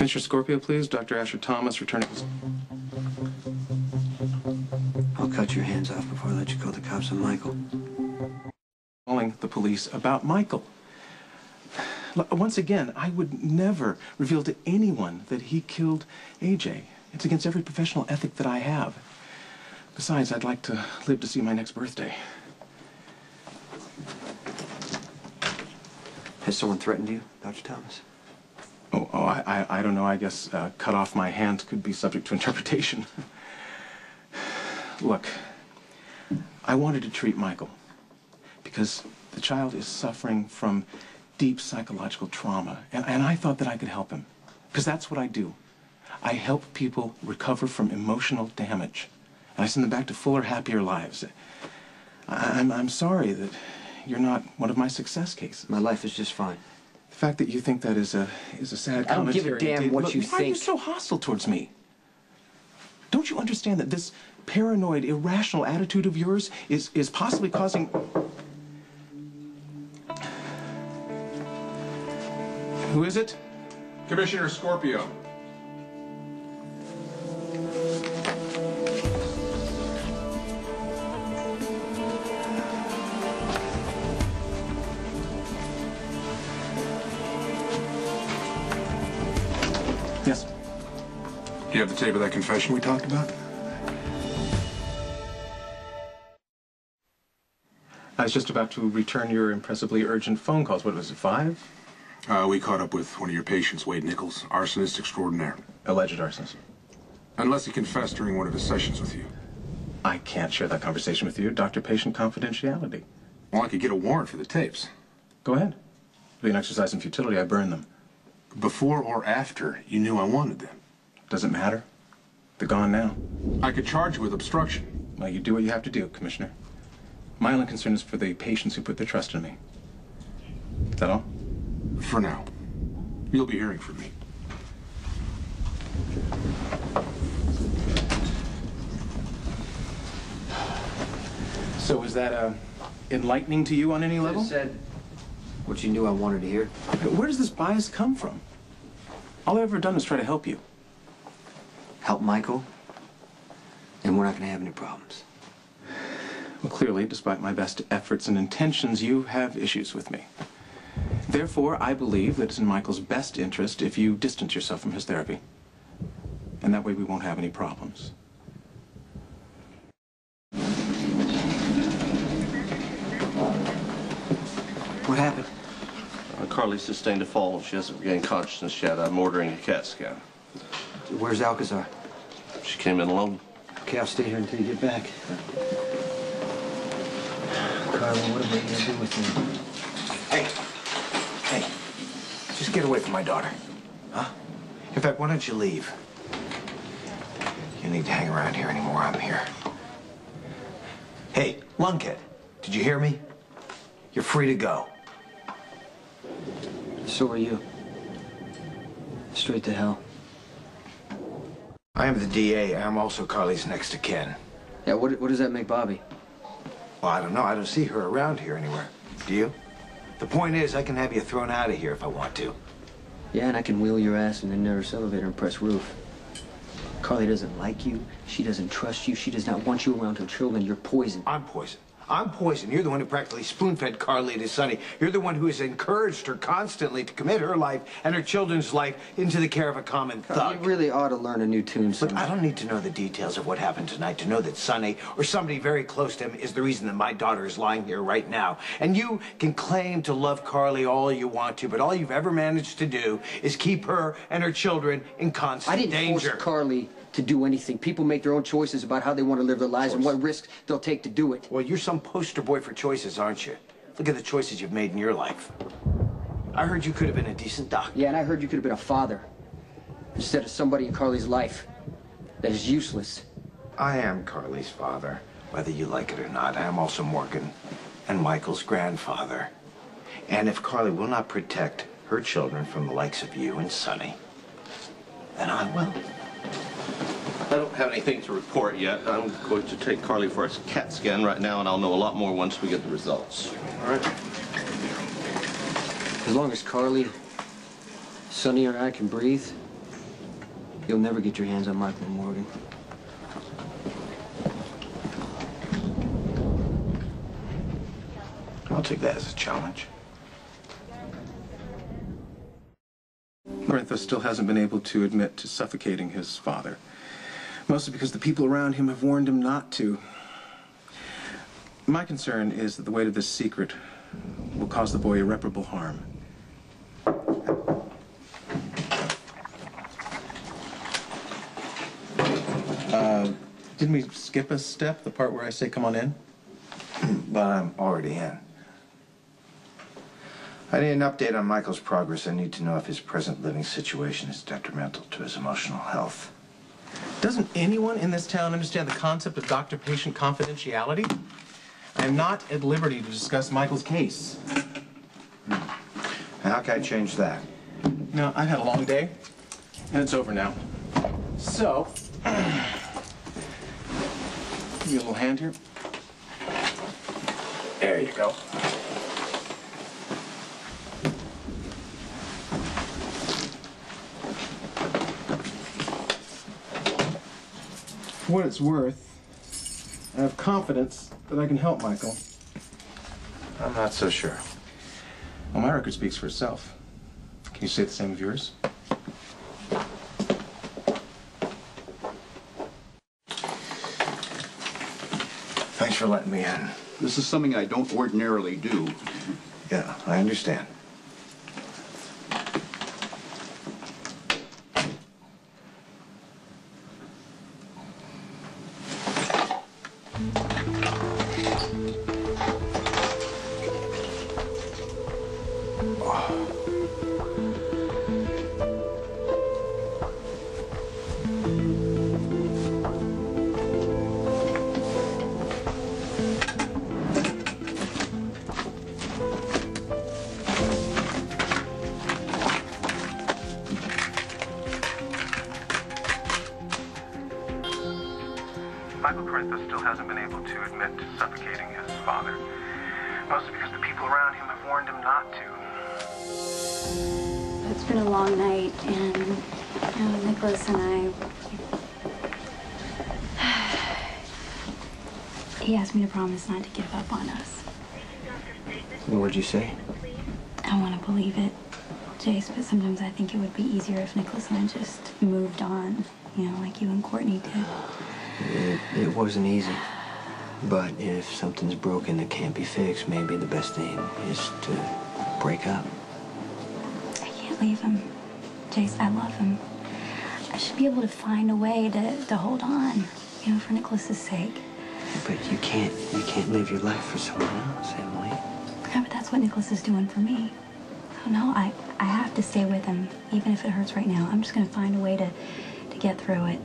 Mr. Scorpio, please. Dr. Asher Thomas, returning. I'll cut your hands off before I let you call the cops on Michael. Calling the police about Michael. Once again, I would never reveal to anyone that he killed AJ. It's against every professional ethic that I have. Besides, I'd like to live to see my next birthday. Has someone threatened you, Dr. Thomas? I don't know. I guess cut off my hand could be subject to interpretation. Look, I wanted to treat Michael because the child is suffering from deep psychological trauma, and I thought that I could help him, because that's what I do. I help people recover from emotional damage, and I send them back to fuller, happier lives. I'm sorry that you're not one of my success cases. My life is just fine. The fact that you think that is a sad commentary. I don't give a damn what you think. Why are you so hostile towards me? Don't you understand that this paranoid, irrational attitude of yours is possibly causing... Who is it? Commissioner Scorpio. Yes. Do you have the tape of that confession we talked about? I was just about to return your impressively urgent phone calls. What was it, 5? We caught up with one of your patients, Wade Nichols, arsonist extraordinaire. Alleged arsonist. Unless he confessed during one of his sessions with you. I can't share that conversation with you. Doctor-patient confidentiality. Well, I could get a warrant for the tapes. Go ahead. It'll be an exercise in futility. I burn them. Before or after you knew I wanted them? Doesn't matter. They're gone now. I could charge you with obstruction. Well, you do what you have to do, Commissioner. My only concern is for the patients who put their trust in me. Is that all? For now. You'll be hearing from me. So was that enlightening to you on any level? You said what you knew I wanted to hear. Where does this bias come from? All I've ever done is try to help you. Help Michael, and we're not going to have any problems. Well, clearly, despite my best efforts and intentions, you have issues with me. Therefore, I believe that it's in Michael's best interest if you distance yourself from his therapy. And that way we won't have any problems. What happened? Carly sustained a fall. She hasn't regained consciousness yet. I'm ordering a CAT scan. Where's Alcazar? She came in alone. Okay, I'll stay here until you get back. Carla, what am I going to do with you? Hey, just get away from my daughter, huh? In fact, why don't you leave? You don't need to hang around here anymore. I'm here. Hey, lunkhead, did you hear me? You're free to go. So are you. Straight to hell. I am the DA. I'm also Carly's next of kin. Yeah, what does that make Bobby? Well, I don't know. I don't see her around here anywhere. Do you? The point is, I can have you thrown out of here if I want to. Yeah, and I can wheel your ass in the nearest elevator and press roof. Carly doesn't like you. She doesn't trust you. She does not want you around her children. You're poison. I'm poison. I'm poison. You're the one who practically spoon-fed Carly to Sonny. You're the one who has encouraged her constantly to commit her life and her children's life into the care of a common thug. You really ought to learn a new tune, son. Look, I don't need to know the details of what happened tonight to know that Sonny or somebody very close to him is the reason that my daughter is lying here right now. And you can claim to love Carly all you want to, but all you've ever managed to do is keep her and her children in constant danger. I didn't force Carly to do anything. People make their own choices about how they want to live their lives and what risks they'll take to do it. Well, you're some poster boy for choices, aren't you? Look at the choices you've made in your life. I heard you could have been a decent doctor. Yeah, and I heard you could have been a father instead of somebody in Carly's life that is useless. I am Carly's father, whether you like it or not. I am also Morgan and Michael's grandfather. And if Carly will not protect her children from the likes of you and Sonny, then I will. I don't have anything to report yet. I'm going to take Carly for a CAT scan right now, and I'll know a lot more once we get the results. All right. As long as Carly, Sonny, or I can breathe, You'll never get your hands on Michael Morgan. I'll take that as a challenge. Martha still hasn't been able to admit to suffocating his father. Mostly because the people around him have warned him not to. My concern is that the weight of this secret will cause the boy irreparable harm. Didn't we skip a step, the part where I say come on in? But I'm already in. I need an update on Michael's progress. I need to know if his present living situation is detrimental to his emotional health. Doesn't anyone in this town understand the concept of doctor-patient confidentiality? I am not at liberty to discuss Michael's case. How can I change that? No, I've had a long day, and it's over now. So, give me a little hand here. There you go. For what it's worth, I have confidence that I can help Michael. I'm not so sure. Well, my record speaks for itself. Can you say the same of yours? Thanks for letting me in. This is something I don't ordinarily do. Yeah, I understand. Michael Corinthos still hasn't been able to admit to suffocating his father. Mostly because the people around him have warned him not to. It's been a long night, and Nicholas and I... He asked me to promise not to give up on us. What'd you say? I want to believe it, Jace, but sometimes I think it would be easier if Nicholas and I just moved on, like you and Courtney did. It wasn't easy. But if something's broken that can't be fixed, maybe the best thing is to break up. I can't leave him. Jace, I love him. I should be able to find a way to hold on, for Nicholas's sake. But you can't live your life for someone else, Emily. Yeah, but that's what Nicholas is doing for me. Oh, no, I have to stay with him, even if it hurts right now. I'm just going to find a way to get through it.